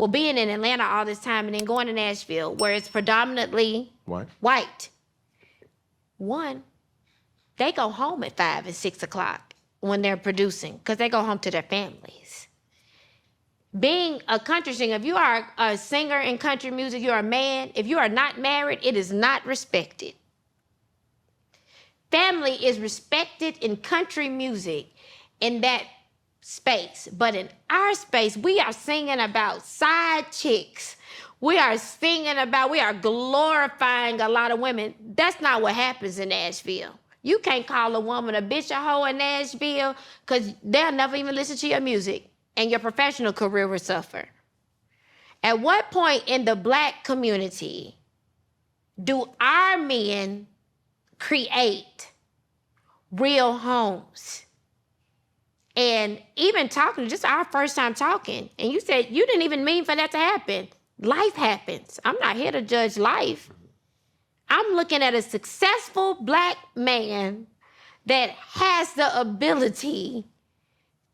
well, being in Atlanta all this time and then going to Nashville, where it's predominantly white. One, they go home at 5 and 6 o'clock when they're producing because they go home to their families. Being a country singer, if you are a singer in country music, you're a man. If you are not married, it is not respected. Family is respected in country music in that space. But in our space, we are singing about side chicks. We are glorifying a lot of women. That's not what happens in Nashville. You can't call a woman a bitch, a hoe in Nashville because they'll never even listen to your music and your professional career will suffer. At what point in the Black community do our men create real homes? And even talking, just our first time talking, and you said you didn't even mean for that to happen. Life happens. I'm not here to judge life. I'm looking at a successful Black man that has the ability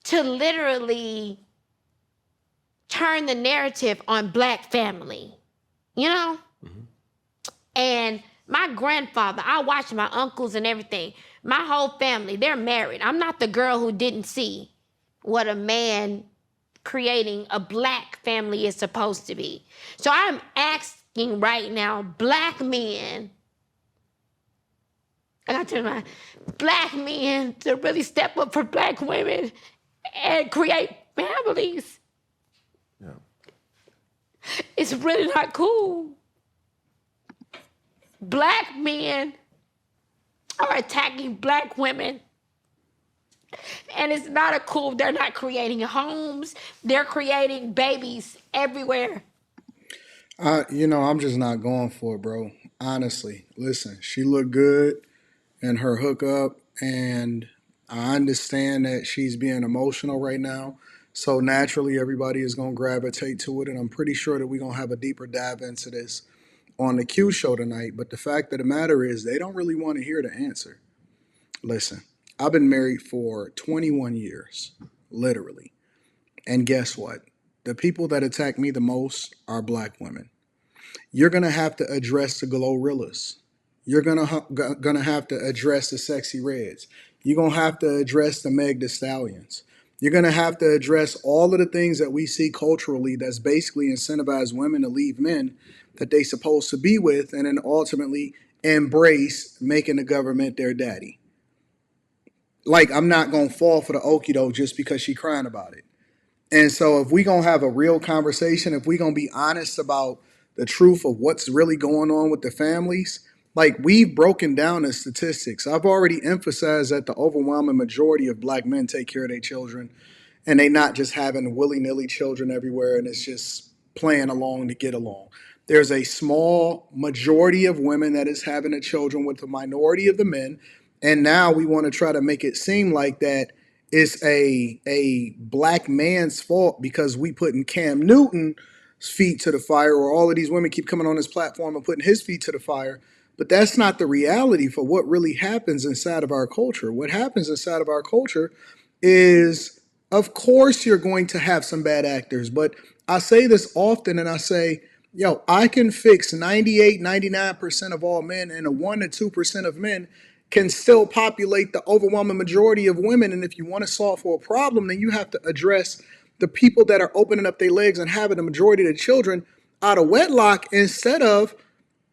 to literally turn the narrative on Black family, you know? Mm-hmm. And my grandfather, I watched my uncles and everything. My whole family, they're married. I'm not the girl who didn't see what a man creating a Black family is supposed to be. So I'm asking right now, Black men, I got to tell my Black men to really step up for Black women and create families. Yeah. It's really not cool. Black men are attacking Black women. And it's not a cool, they're not creating homes. They're creating babies everywhere. I'm just not going for it, bro. Honestly, listen, she looked good in her hookup, and I understand that she's being emotional right now. So naturally, everybody is going to gravitate to it, and I'm pretty sure that we're going to have a deeper dive into this on the Q show tonight. But the fact of the matter is, they don't really want to hear the answer. Listen, I've been married for 21 years, literally. And guess what? The people that attack me the most are Black women. You're going to have to address the Glorrillas. You're gonna have to address the Sexy Reds. You're going to have to address the Meg Thee Stallions. You're going to have to address all of the things that we see culturally that's basically incentivize women to leave men that they're supposed to be with and then ultimately embrace making the government their daddy. Like, I'm not going to fall for the okie doke just because she crying about it. And so if we going to have a real conversation, if we going to be honest about the truth of what's really going on with the families, like, we've broken down the statistics. I've already emphasized that the overwhelming majority of Black men take care of their children, and they not just having willy-nilly children everywhere and it's just playing along to get along. There's a small majority of women that is having the children with the minority of the men, and now we want to try to make it seem like that it's a Black man's fault because we putting Cam Newton's feet to the fire, or all of these women keep coming on this platform and putting his feet to the fire. But that's not the reality for what really happens inside of our culture. What happens inside of our culture is, of course, you're going to have some bad actors. But I say this often, and I say, yo, I can fix 98, 99% of all men, and a 1 to 2% of men can still populate the overwhelming majority of women. And if you want to solve for a problem, then you have to address the people that are opening up their legs and having the majority of the children out of wedlock instead of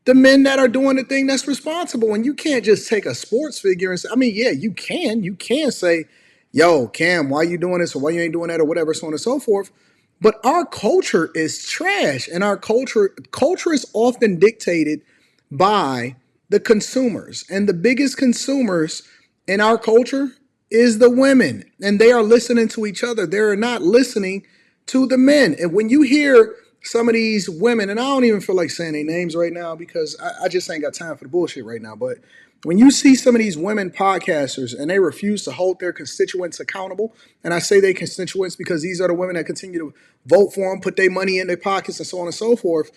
the men that are doing the thing that's responsible. And you can't just take a sports figure and say, I mean, yeah, you can say, yo, Cam, why you doing this, or why you ain't doing that, or whatever, so on and so forth. But our culture is trash, and our culture is often dictated by the consumers. And the biggest consumers in our culture is the women, and they are listening to each other. They're not listening to the men. And when you hear some of these women, and I don't even feel like saying their names right now because I just ain't got time for the bullshit right now. But when you see some of these women podcasters and they refuse to hold their constituents accountable, and I say they constituents because these are the women that continue to vote for them, put their money in their pockets, and so on and so forth.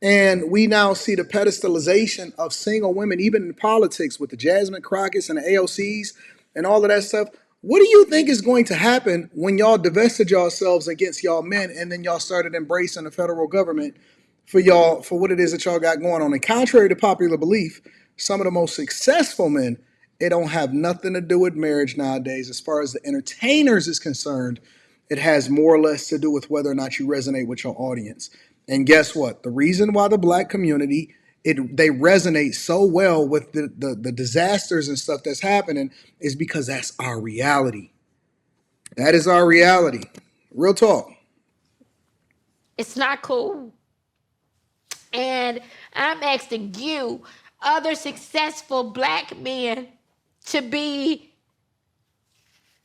And we now see the pedestalization of single women, even in politics, with the Jasmine Crockett's and the AOCs and all of that stuff. What do you think is going to happen when y'all divested yourselves against y'all men and then y'all started embracing the federal government for y'all for what it is that y'all got going on? And contrary to popular belief, some of the most successful men, it don't have nothing to do with marriage nowadays. As far as the entertainers is concerned, it has more or less to do with whether or not you resonate with your audience. And guess what? The reason why the black community they resonate so well with the disasters and stuff that's happening is because that's our reality. That is our reality. Real talk. It's not cool. And I'm asking you, other successful black men, to be,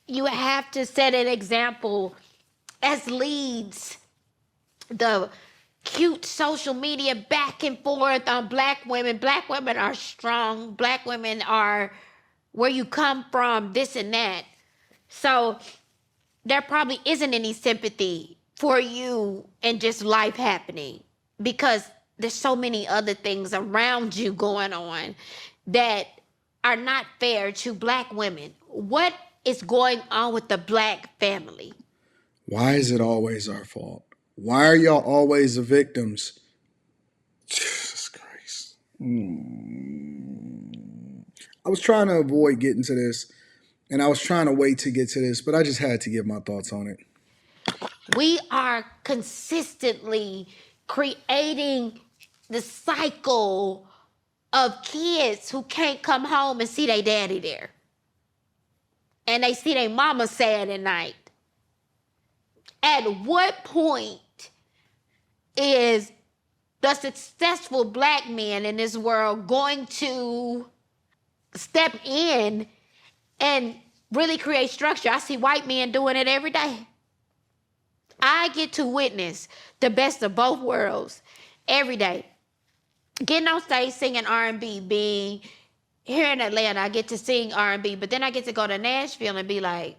you have to set an example as leads. The cute social media back and forth on black women. Black women are strong. Black women are where you come from, this and that. So there probably isn't any sympathy for you and just life happening because there's so many other things around you going on that are not fair to black women. What is going on with the black family? Why is it always our fault? Why are y'all always the victims? Jesus Christ. I was trying to avoid getting to this, and I was trying to wait to get to this, but I just had to give my thoughts on it. We are consistently creating the cycle of kids who can't come home and see their daddy there. And they see their mama sad at night. At what point is the successful black man in this world going to step in and really create structure? I see white men doing it every day. I get to witness the best of both worlds every day. Getting on stage singing R&B, being here in Atlanta, I get to sing R&B, but then I get to go to Nashville and be like,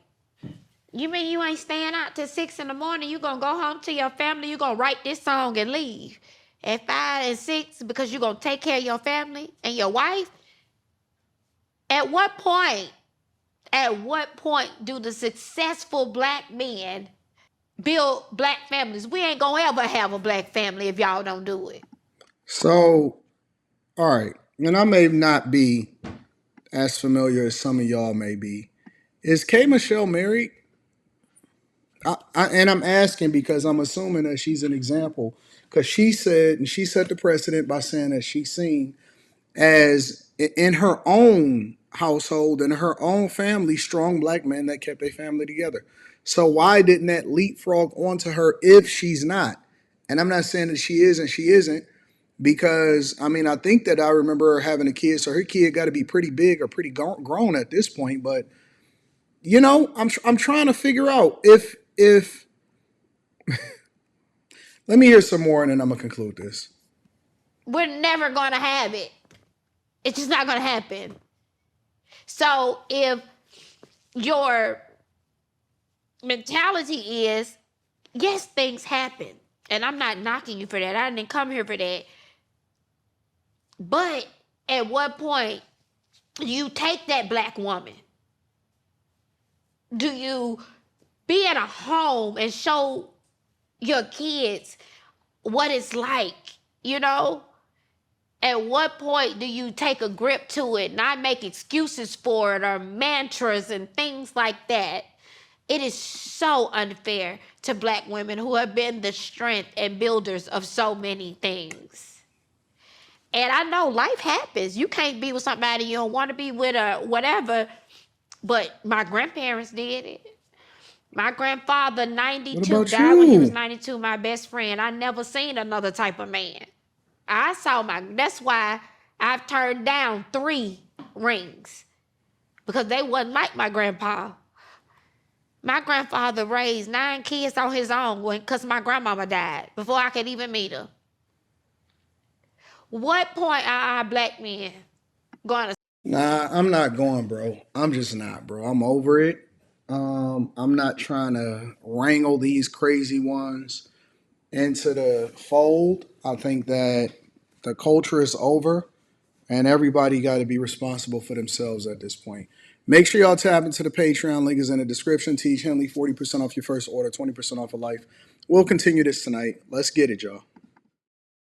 you mean you ain't staying out till 6 in the morning? You gonna go home to your family? You gonna write this song and leave at 5 and 6 because you gonna take care of your family and your wife? At what point? At what point do the successful black men build black families? We ain't gonna ever have a black family if y'all don't do it. So, all right, and I may not be as familiar as some of y'all may be. Is K Michelle married? And I'm asking because I'm assuming that she's an example because she said and she set the precedent by saying that she's seen as in her own household and her own family strong black men that kept their family together. So why didn't that leapfrog onto her if she's not? And I'm not saying that she is and she isn't because I mean I think that I remember her having a kid, so her kid got to be pretty big or pretty grown at this point. But you know, I'm trying to figure out if let me hear some more and then I'm gonna conclude this. We're never gonna have it. It's just not gonna happen. So if your mentality is, yes, things happen, and I'm not knocking you for that. I didn't come here for that. But at what point do you take that black woman? Do you be at a home and show your kids what it's like, you know? At what point do you take a grip to it, not make excuses for it or mantras and things like that? It is so unfair to black women who have been the strength and builders of so many things. And I know life happens. You can't be with somebody you don't want to be with or whatever, but my grandparents did it. My grandfather, What 92, about died when he was you? 92, my best friend. I never seen another type of man. That's why I've turned down 3 rings because they wasn't like my grandpa. My grandfather raised 9 kids on his own because my grandmama died before I could even meet her. What point are our black men going to? Nah, I'm not going, bro. I'm just not, bro. I'm over it. I'm not trying to wrangle these crazy ones into the fold. I think that the culture is over and everybody got to be responsible for themselves at this point. Make sure y'all tap into the Patreon. Link is in the description. Teach Henley 40% off your first order, 20% off of life. We'll continue this tonight. Let's get it, y'all.